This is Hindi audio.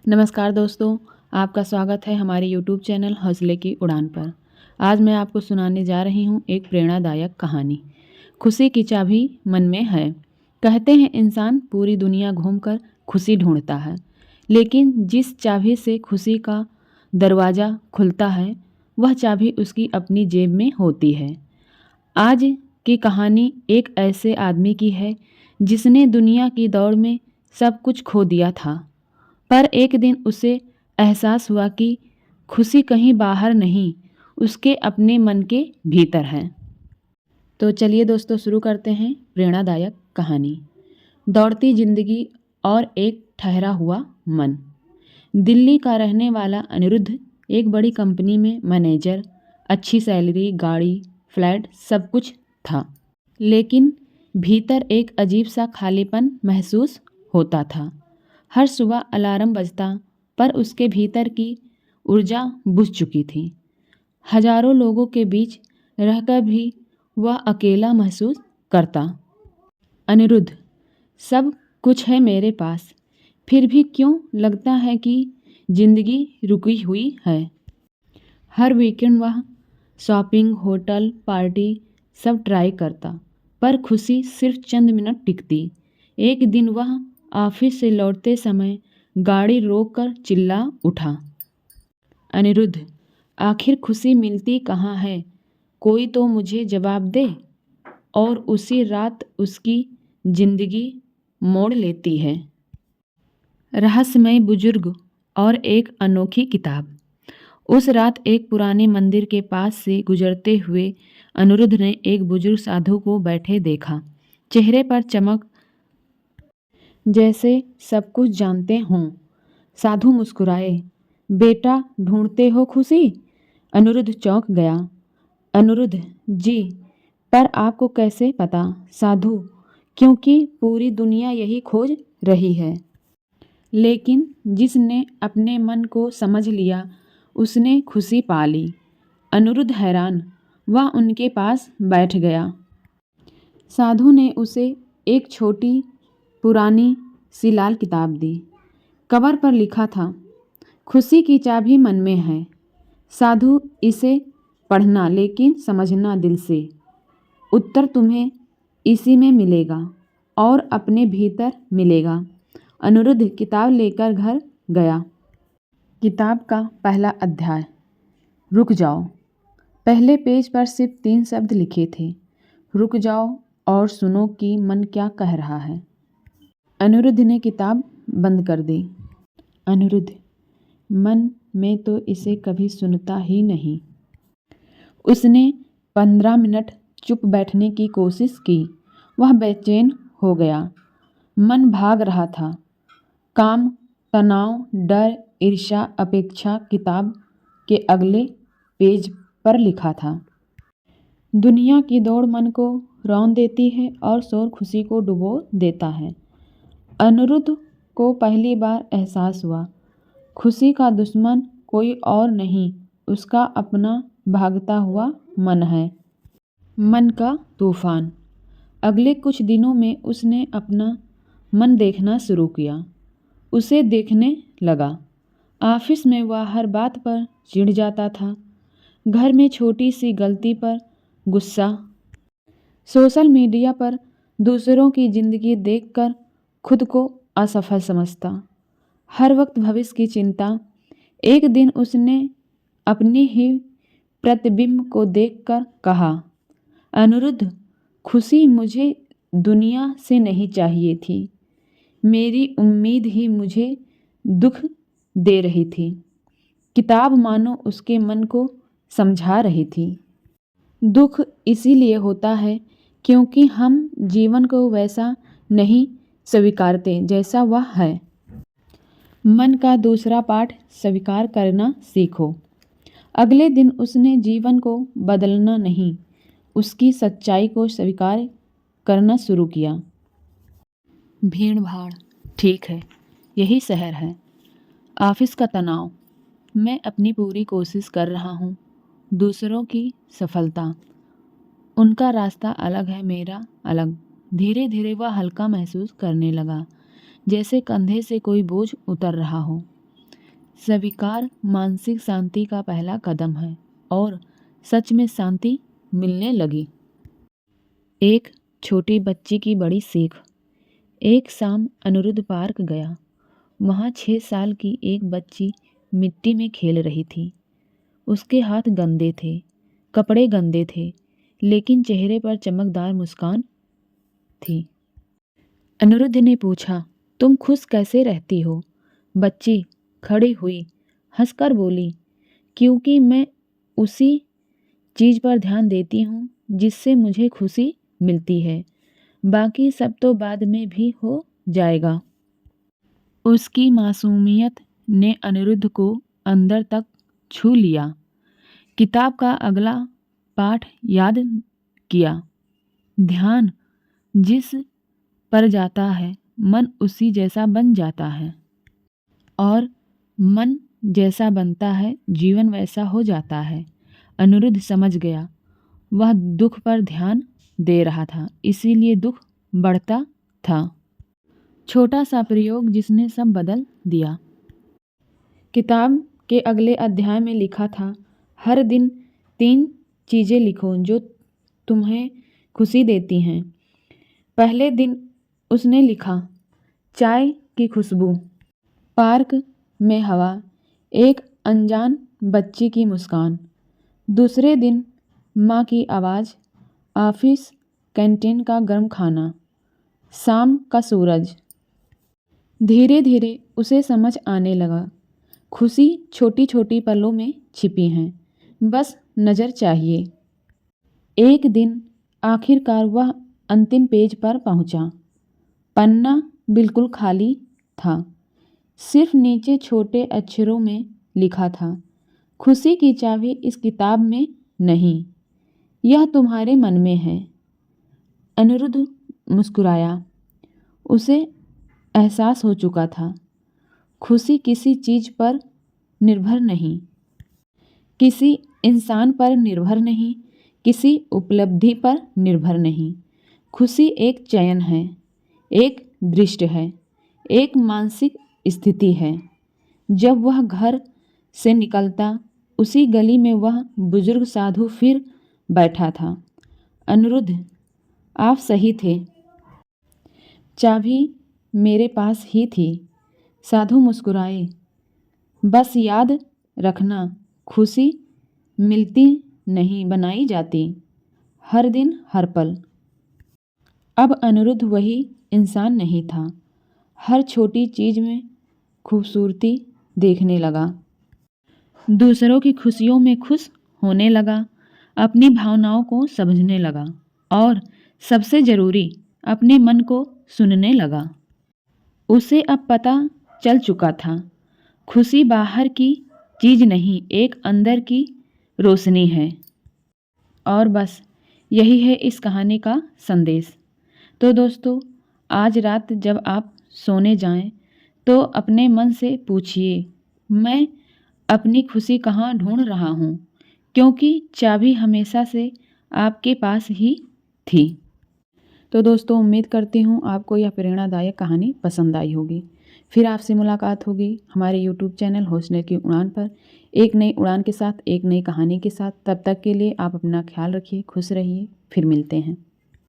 नमस्कार दोस्तों, आपका स्वागत है हमारे यूट्यूब चैनल हौसले की उड़ान पर। आज मैं आपको सुनाने जा रही हूँ एक प्रेरणादायक कहानी। खुशी की चाबी मन में है। कहते हैं इंसान पूरी दुनिया घूमकर खुशी ढूंढता है, लेकिन जिस चाबी से खुशी का दरवाज़ा खुलता है वह चाबी उसकी अपनी जेब में होती है। आज की कहानी एक ऐसे आदमी की है जिसने दुनिया की दौड़ में सब कुछ खो दिया था, पर एक दिन उसे एहसास हुआ कि खुशी कहीं बाहर नहीं, उसके अपने मन के भीतर है। तो चलिए दोस्तों शुरू करते हैं प्रेरणादायक कहानी। दौड़ती जिंदगी और एक ठहरा हुआ मन। दिल्ली का रहने वाला अनिरुद्ध एक बड़ी कंपनी में मैनेजर, अच्छी सैलरी, गाड़ी, फ्लैट सब कुछ था, लेकिन भीतर एक अजीब सा खालीपन महसूस होता था। हर सुबह अलार्म बजता, पर उसके भीतर की ऊर्जा बुझ चुकी थी। हजारों लोगों के बीच रहकर भी वह अकेला महसूस करता। अनिरुद्ध, सब कुछ है मेरे पास, फिर भी क्यों लगता है कि जिंदगी रुकी हुई है। हर वीकेंड वह शॉपिंग, होटल, पार्टी सब ट्राई करता, पर खुशी सिर्फ चंद मिनट टिकती। एक दिन वह ऑफिस से लौटते समय गाड़ी रोककर चिल्ला उठा, अनिरुद्ध, आखिर खुशी मिलती कहाँ है? कोई तो मुझे जवाब दे। और उसी रात उसकी जिंदगी मोड़ लेती है। रहस्यमय बुजुर्ग और एक अनोखी किताब। उस रात एक पुराने मंदिर के पास से गुजरते हुए अनिरुद्ध ने एक बुजुर्ग साधु को बैठे देखा। चेहरे पर चमक, जैसे सब कुछ जानते हों। साधु मुस्कुराए, बेटा ढूंढते हो खुशी? अनिरुद्ध चौंक गया। अनिरुद्ध जी, पर आपको कैसे पता? साधु, क्योंकि पूरी दुनिया यही खोज रही है। लेकिन जिसने अपने मन को समझ लिया उसने खुशी पा ली। अनिरुद्ध हैरान, वह उनके पास बैठ गया। साधु ने उसे एक छोटी पुरानी सी लाल किताब दी। कवर पर लिखा था, खुशी की चाबी मन में है। साधु, इसे पढ़ना, लेकिन समझना दिल से। उत्तर तुम्हें इसी में मिलेगा और अपने भीतर मिलेगा। अनिरुद्ध किताब लेकर घर गया। किताब का पहला अध्याय, रुक जाओ। पहले पेज पर सिर्फ 3 शब्द लिखे थे, रुक जाओ और सुनो कि मन क्या कह रहा है। अनिरुद्ध ने किताब बंद कर दी। अनिरुद्ध, मन में तो इसे कभी सुनता ही नहीं। उसने 15 मिनट चुप बैठने की कोशिश की। वह बेचैन हो गया। मन भाग रहा था। काम, तनाव, डर, ईर्ष्या, अपेक्षा। किताब के अगले पेज पर लिखा था, दुनिया की दौड़ मन को रौंद देती है और शोर खुशी को डुबो देता है। अनिरुद्ध को पहली बार एहसास हुआ, खुशी का दुश्मन कोई और नहीं, उसका अपना भागता हुआ मन है। मन का तूफान। अगले कुछ दिनों में उसने अपना मन देखना शुरू किया। उसे देखने लगा। ऑफिस में वह हर बात पर चिढ़ जाता था, घर में छोटी सी गलती पर गुस्सा, सोशल मीडिया पर दूसरों की जिंदगी देखकर खुद को असफल समझता, हर वक्त भविष्य की चिंता। एक दिन उसने अपनी ही प्रतिबिंब को देखकर कहा, अनिरुद्ध, खुशी मुझे दुनिया से नहीं चाहिए थी। मेरी उम्मीद ही मुझे दुख दे रही थी। किताब मानो उसके मन को समझा रही थी। दुख इसीलिए होता है क्योंकि हम जीवन को वैसा नहीं स्वीकारते जैसा वह है। मन का दूसरा पाठ, स्वीकार करना सीखो। अगले दिन उसने जीवन को बदलना नहीं, उसकी सच्चाई को स्वीकार करना शुरू किया। भीड़ भाड़ ठीक है, यही शहर है। ऑफिस का तनाव, मैं अपनी पूरी कोशिश कर रहा हूँ। दूसरों की सफलता, उनका रास्ता अलग है, मेरा अलग। धीरे धीरे वह हल्का महसूस करने लगा, जैसे कंधे से कोई बोझ उतर रहा हो। स्वीकार मानसिक शांति का पहला कदम है और सच में शांति मिलने लगी। एक छोटी बच्ची की बड़ी सीख। एक शाम अनिरुद्ध पार्क गया। वहाँ 6 साल की एक बच्ची मिट्टी में खेल रही थी। उसके हाथ गंदे थे, कपड़े गंदे थे, लेकिन चेहरे पर चमकदार मुस्कान थी। अनिरुद्ध ने पूछा, तुम खुश कैसे रहती हो? बच्ची खड़ी हुई, हंसकर बोली, क्योंकि मैं उसी चीज़ पर ध्यान देती हूँ जिससे मुझे खुशी मिलती है। बाकी सब तो बाद में भी हो जाएगा। उसकी मासूमियत ने अनिरुद्ध को अंदर तक छू लिया। किताब का अगला पाठ याद किया। ध्यान जिस पर जाता है, मन उसी जैसा बन जाता है, और मन जैसा बनता है, जीवन वैसा हो जाता है। अनिरुद्ध समझ गया, वह दुख पर ध्यान दे रहा था, इसीलिए दुख बढ़ता था। छोटा सा प्रयोग जिसने सब बदल दिया। किताब के अगले अध्याय में लिखा था, हर दिन 3 चीज़ें लिखो जो तुम्हें खुशी देती हैं। पहले दिन उसने लिखा, चाय की खुशबू, पार्क में हवा, एक अनजान बच्ची की मुस्कान। दूसरे दिन माँ की आवाज़, ऑफिस कैंटीन का गर्म खाना, शाम का सूरज। धीरे धीरे उसे समझ आने लगा, खुशी छोटी छोटी पलों में छिपी हैं, बस नज़र चाहिए। एक दिन आखिरकार वह अंतिम पेज पर पहुंचा। पन्ना बिल्कुल खाली था। सिर्फ नीचे छोटे अक्षरों में लिखा था, खुशी की चाबी इस किताब में नहीं, यह तुम्हारे मन में है। अनिरुद्ध मुस्कुराया। उसे एहसास हो चुका था, खुशी किसी चीज़ पर निर्भर नहीं, किसी इंसान पर निर्भर नहीं, किसी उपलब्धि पर निर्भर नहीं। खुशी एक चयन है, एक दृष्टि है, एक मानसिक स्थिति है। जब वह घर से निकलता, उसी गली में वह बुजुर्ग साधु फिर बैठा था। अनिरुद्ध, आप सही थे, चाबी मेरे पास ही थी। साधु मुस्कुराए। बस याद रखना, खुशी मिलती नहीं, बनाई जाती, हर दिन हर पल। अब अनिरुद्ध वही इंसान नहीं था। हर छोटी चीज़ में खूबसूरती देखने लगा, दूसरों की खुशियों में खुश होने लगा, अपनी भावनाओं को समझने लगा और सबसे ज़रूरी, अपने मन को सुनने लगा। उसे अब पता चल चुका था, खुशी बाहर की चीज़ नहीं, एक अंदर की रोशनी है। और बस यही है इस कहानी का संदेश। तो दोस्तों, आज रात जब आप सोने जाएं, तो अपने मन से पूछिए, मैं अपनी खुशी कहाँ ढूंढ रहा हूँ, क्योंकि चाबी हमेशा से आपके पास ही थी। तो दोस्तों, उम्मीद करती हूँ आपको यह प्रेरणादायक कहानी पसंद आई होगी। फिर आपसे मुलाकात होगी हमारे यूट्यूब चैनल होशनर की उड़ान पर, एक नई उड़ान के साथ, एक नई कहानी के साथ। तब तक के लिए आप अपना ख्याल रखिए, खुश रहिए। फिर मिलते हैं।